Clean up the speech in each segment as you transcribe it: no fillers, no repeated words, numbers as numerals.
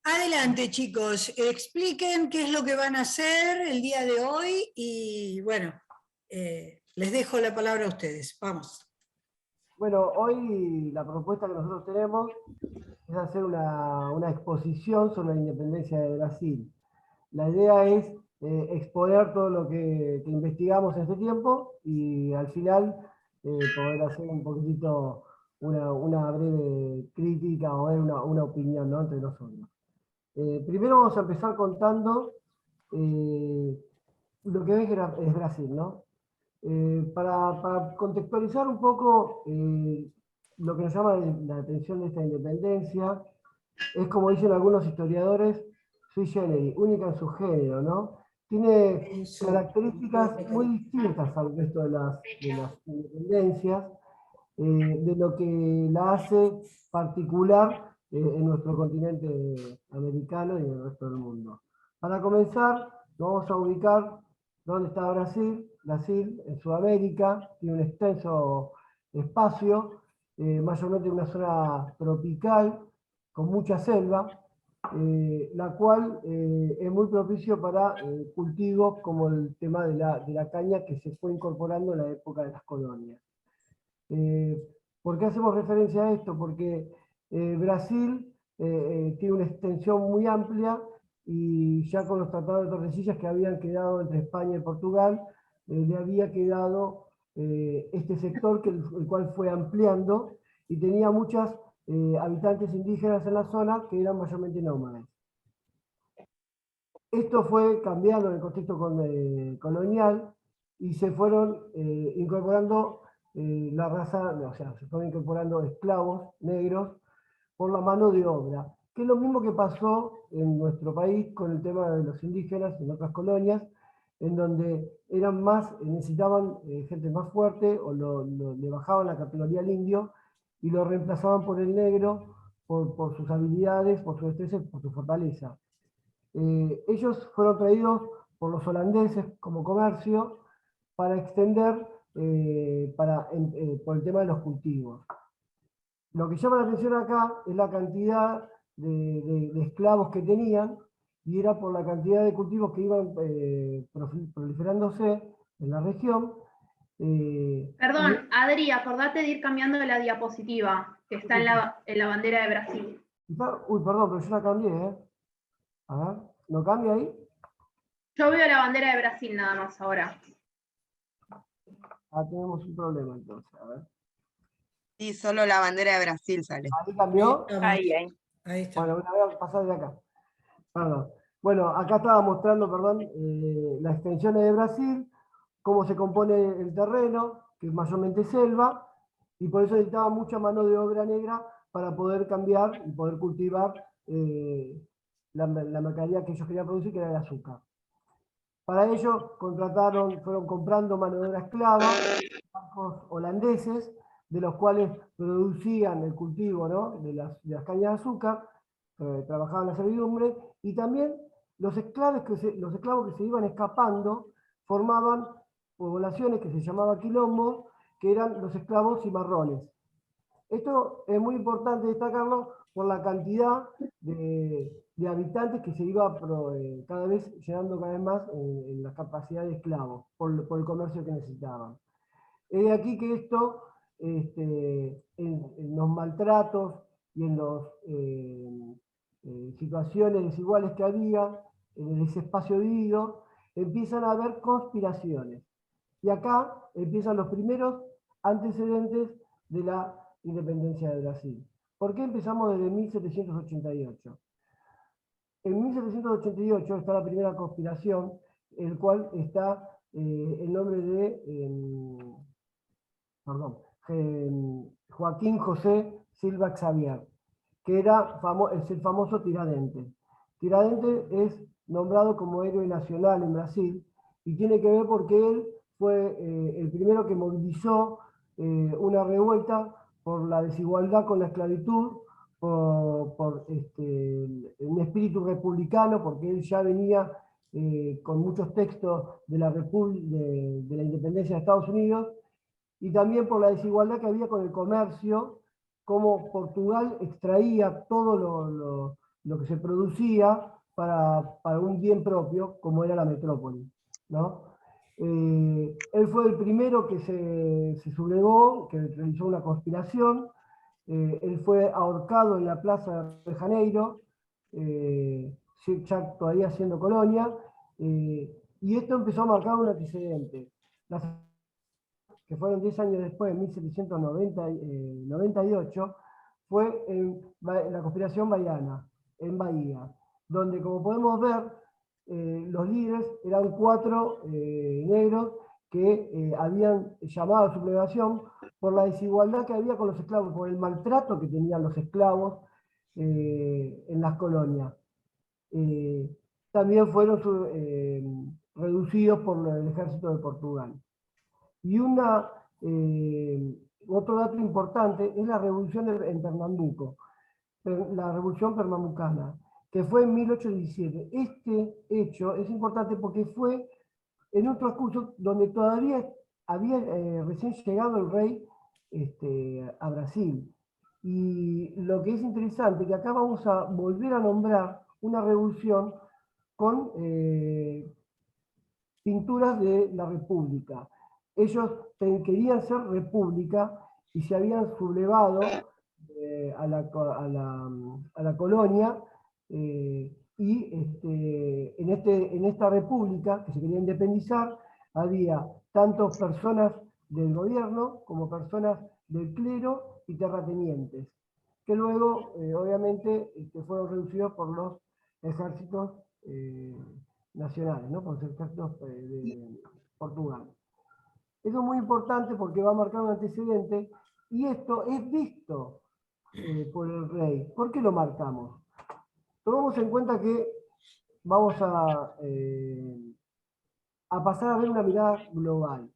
Adelante, chicos, expliquen qué es lo que van a hacer el día de hoy y bueno, les dejo la palabra a ustedes. Vamos. Bueno, hoy la propuesta que nosotros tenemos es hacer una exposición sobre la independencia de Brasil. La idea es exponer todo lo que investigamos en este tiempo y al final poder hacer un poquitito una breve crítica o ver una opinión, ¿no?, entre nosotros. Primero vamos a empezar contando eh, lo que es Brasil, ¿no? Para contextualizar un poco lo que nos llama la atención de esta independencia, es como dicen algunos historiadores, sui generis, única en su género, ¿no? Tiene En su características propia muy calidad. distintas al resto de las independencias, de lo que la hace particular en nuestro continente americano y en el resto del mundo. Para comenzar, vamos a ubicar dónde está Brasil. Brasil, en Sudamérica, tiene un extenso espacio, mayormente una zona tropical, con mucha selva, la cual es muy propicio para cultivos como el tema de la caña que se fue incorporando en la época de las colonias. Eh, ¿Por qué hacemos referencia a esto? Porque Brasil tiene una extensión muy amplia y ya con los tratados de Tordesillas que habían quedado entre España y Portugal, le había quedado este sector el cual fue ampliando y tenía muchas habitantes indígenas en la zona que eran mayormente nómadas. Esto fue cambiando en el contexto colonial y se fueron incorporando la raza, o sea, se fueron incorporando esclavos negros por la mano de obra, que es lo mismo que pasó en nuestro país con el tema de los indígenas en otras colonias, en donde eran más, necesitaban gente más fuerte o le bajaban la categoría al indio y lo reemplazaban por el negro por sus habilidades, por su destreza y por su fortaleza. Ellos fueron traídos por los holandeses como comercio para extender por el tema de los cultivos. Lo que llama la atención acá es la cantidad de esclavos que tenían y era por la cantidad de cultivos que iban proliferándose en la región. Y, Perdón, Adri, acordate de ir cambiando la diapositiva que está en la bandera de Brasil. uy, perdón, pero yo la cambié, ¿eh? A ver, ¿no cambia ahí? Yo veo la bandera de Brasil nada más ahora. Ah, tenemos un problema entonces, a ver. Sí, solo la bandera de Brasil sale. ¿Ahí cambió? Ahí está. Bueno, voy a pasar de acá. Perdón. Bueno, acá estaba mostrando, perdón, las extensiones de Brasil, cómo se compone el terreno, que es mayormente selva, y por eso necesitaba mucha mano de obra negra para poder cambiar y poder cultivar la mercadería que ellos querían producir, que era el azúcar. Para ello fueron comprando mano de obra esclava, barcos holandeses, de los cuales producían el cultivo, ¿no?, de las cañas de azúcar, trabajaban la servidumbre, y también los esclavos que se iban escapando formaban poblaciones que se llamaban quilombos, que eran los esclavos cimarrones. Esto es muy importante destacarlo por la cantidad de habitantes que se iba cada vez llenando cada vez más en la capacidad de esclavos, por el comercio que necesitaban. Es de aquí que esto, en los maltratos y en las situaciones desiguales que había en ese espacio vivido, empiezan a haber conspiraciones. Y acá empiezan los primeros antecedentes de la independencia de Brasil. ¿Por qué empezamos desde 1788? En 1788 está la primera conspiración, el cual está el nombre de Joaquín José Silva Xavier, que es el famoso Tiradentes. Tiradentes es nombrado como héroe nacional en Brasil y tiene que ver porque él fue el primero que movilizó una revuelta por la desigualdad con la esclavitud, por un espíritu republicano, porque él ya venía con muchos textos de la independencia de Estados Unidos, y también por la desigualdad que había con el comercio, cómo Portugal extraía todo lo que se producía para un bien propio, como era la metrópoli, ¿no? Él fue el primero que se sublevó, que realizó una conspiración. Él fue ahorcado en la plaza de Janeiro, ya todavía siendo colonia, y esto empezó a marcar un antecedente. Que fueron 10 años después, en 1798, fue en la conspiración bahiana, en Bahía, donde, como podemos ver, los líderes eran 4 negros que habían llamado a sublevación por la desigualdad que había con los esclavos, por el maltrato que tenían los esclavos en las colonias. También fueron reducidos por el ejército de Portugal. Y otro dato importante es la revolución en Pernambuco, la revolución pernambucana, que fue en 1817. Este hecho es importante porque fue en un transcurso donde todavía había recién llegado el rey a Brasil. Y lo que es interesante, que acá vamos a volver a nombrar una revolución con pinturas de la República. Ellos querían ser república y se habían sublevado a la colonia, y en esta república que se quería independizar había tanto personas del gobierno como personas del clero y terratenientes, que luego obviamente fueron reducidos por los ejércitos nacionales, ¿no? Por los ejércitos de Portugal. Eso es muy importante porque va a marcar un antecedente, y esto es visto por el rey. ¿Por qué lo marcamos? Tomamos en cuenta que vamos a pasar a ver una mirada global.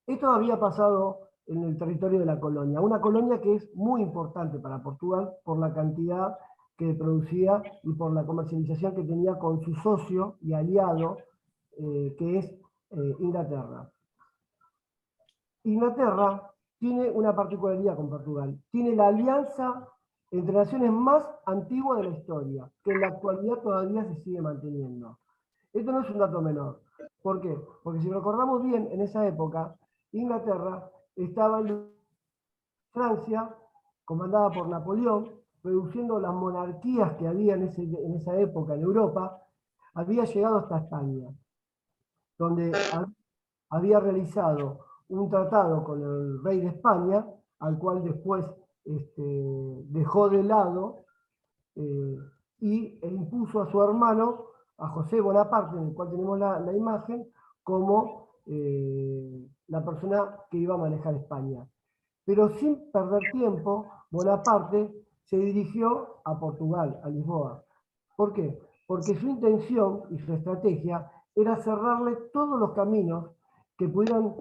Esto había pasado en el territorio de la colonia, una colonia que es muy importante para Portugal por la cantidad que producía y por la comercialización que tenía con su socio y aliado, que es Inglaterra. Inglaterra tiene una particularidad con Portugal. Tiene la alianza entre naciones más antigua de la historia, que en la actualidad todavía se sigue manteniendo. Esto no es un dato menor. ¿Por qué? Porque si recordamos bien, en esa época, Inglaterra estaba en Francia, comandada por Napoleón, reduciendo las monarquías que había en esa época en Europa, había llegado hasta España, donde había realizado un tratado con el rey de España, al cual después dejó de lado, e impuso a su hermano, a José Bonaparte, en el cual tenemos la imagen, como la persona que iba a manejar España. Pero sin perder tiempo, Bonaparte se dirigió a Portugal, a Lisboa. ¿Por qué? Porque su intención y su estrategia era cerrarle todos los caminos que pudieran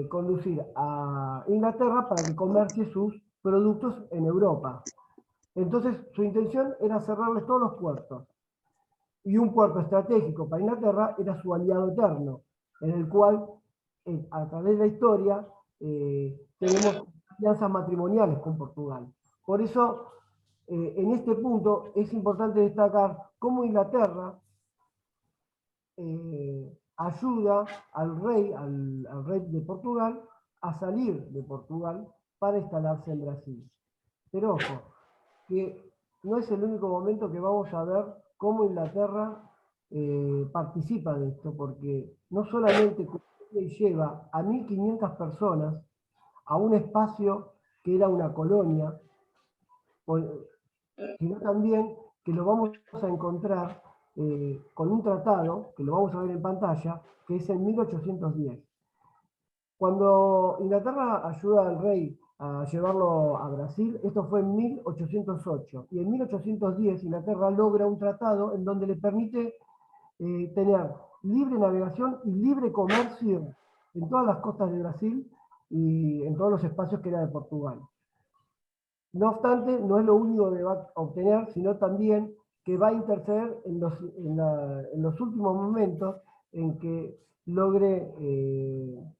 conducir a Inglaterra para que comercie sus productos en Europa. Entonces, su intención era cerrarles todos los puertos. Y un puerto estratégico para Inglaterra era su aliado eterno, en el cual, a través de la historia, tenemos alianzas matrimoniales con Portugal. Por eso, en este punto, es importante destacar cómo Inglaterra ayuda al rey de Portugal a salir de Portugal para instalarse en Brasil. Pero ojo, que no es el único momento que vamos a ver cómo Inglaterra participa de esto, porque no solamente lleva a 1.500 personas a un espacio que era una colonia, sino también que lo vamos a encontrar con un tratado, que lo vamos a ver en pantalla, que es en 1810. Cuando Inglaterra ayuda al rey a llevarlo a Brasil, esto fue en 1808, y en 1810 Inglaterra logra un tratado en donde le permite tener libre navegación y libre comercio en todas las costas de Brasil y en todos los espacios que era de Portugal. No obstante, no es lo único que va a obtener, sino también que va a interceder en los últimos momentos en que logre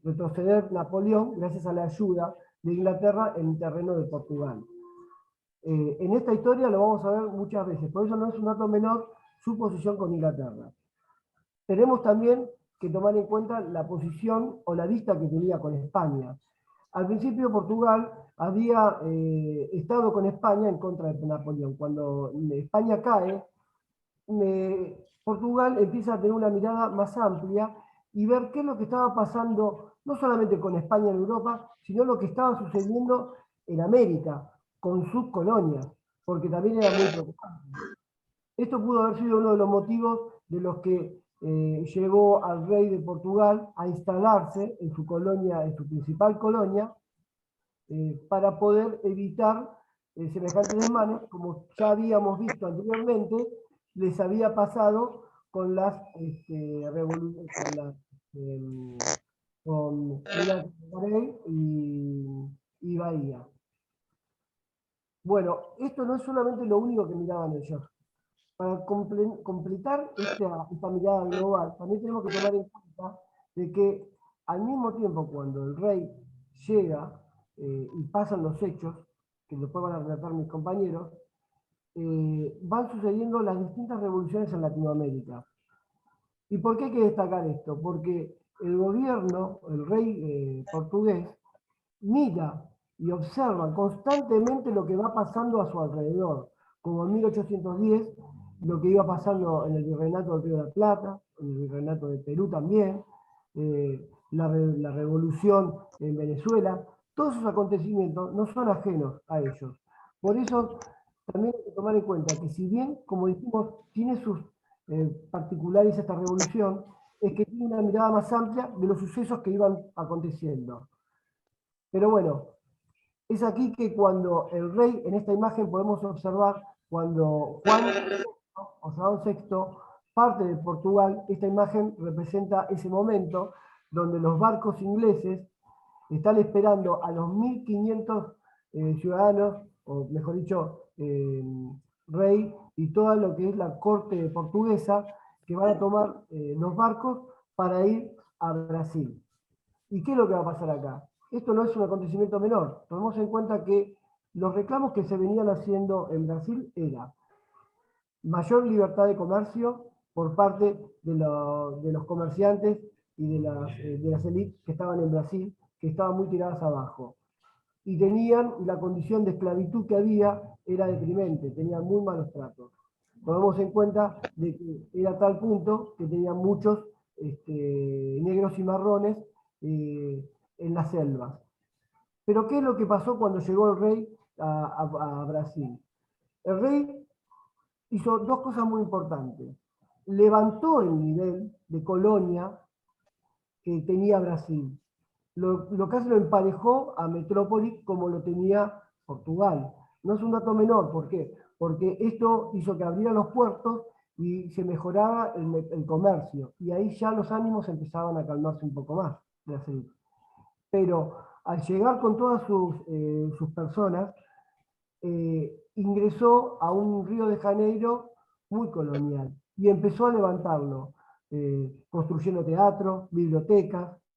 retroceder Napoleón gracias a la ayuda de Inglaterra en terreno de Portugal. En esta historia lo vamos a ver muchas veces, por eso no es un dato menor su posición con Inglaterra. Tenemos también que tomar en cuenta la posición o la vista que tenía con España. Al principio Portugal había estado con España en contra de Napoleón. Cuando España cae, Portugal empieza a tener una mirada más amplia y ver qué es lo que estaba pasando, no solamente con España en Europa, sino lo que estaba sucediendo en América, con sus colonias, porque también era muy preocupante. Esto pudo haber sido uno de los motivos de los que llevó al rey de Portugal a instalarse en su colonia, en su principal colonia, para poder evitar semejantes desmanes, como ya habíamos visto anteriormente, les había pasado con las revoluciones, con Minas Gerais y Bahía. Bueno, esto no es solamente lo único que miraban ellos. Para completar esta mirada global, también tenemos que tomar en cuenta de que al mismo tiempo cuando el rey llega y pasan los hechos, que después van a relatar mis compañeros, van sucediendo las distintas revoluciones en Latinoamérica. ¿Y por qué hay que destacar esto? Porque el gobierno, el rey portugués, mira y observa constantemente lo que va pasando a su alrededor, como en 1810, lo que iba pasando en el Virreinato del Río de la Plata, en el Virreinato de Perú también, la revolución en Venezuela. Todos esos acontecimientos no son ajenos a ellos. Por eso también hay que tomar en cuenta que si bien, como dijimos, tiene sus particulares esta revolución, es que tiene una mirada más amplia de los sucesos que iban aconteciendo. Pero bueno, es aquí que cuando el rey, en esta imagen podemos observar, cuando Juan o Juan VI parte de Portugal, esta imagen representa ese momento donde los barcos ingleses están esperando a los 1500 ciudadanos, o mejor dicho, rey y toda lo que es la corte portuguesa, que van a tomar los barcos para ir a Brasil. ¿Y qué es lo que va a pasar acá? Esto no es un acontecimiento menor. Tomemos en cuenta que los reclamos que se venían haciendo en Brasil era mayor libertad de comercio por parte de los comerciantes y de las élites que estaban en Brasil, que estaban muy tiradas abajo. Y la condición de esclavitud que había era deprimente, tenían muy malos tratos. Tomemos en cuenta de que era tal punto que tenían muchos negros y marrones en las selvas. Pero ¿qué es lo que pasó cuando llegó el rey a Brasil? El rey hizo dos cosas muy importantes. Levantó el nivel de colonia que tenía Brasil. Lo casi lo emparejó a metrópoli como lo tenía Portugal. No es un dato menor, ¿por qué? Porque esto hizo que abrieran los puertos y se mejoraba el comercio. Y ahí ya los ánimos empezaban a calmarse un poco más. Pero al llegar con todas sus personas, ingresó a un Río de Janeiro muy colonial y empezó a levantarlo, construyendo teatros, bibliotecas,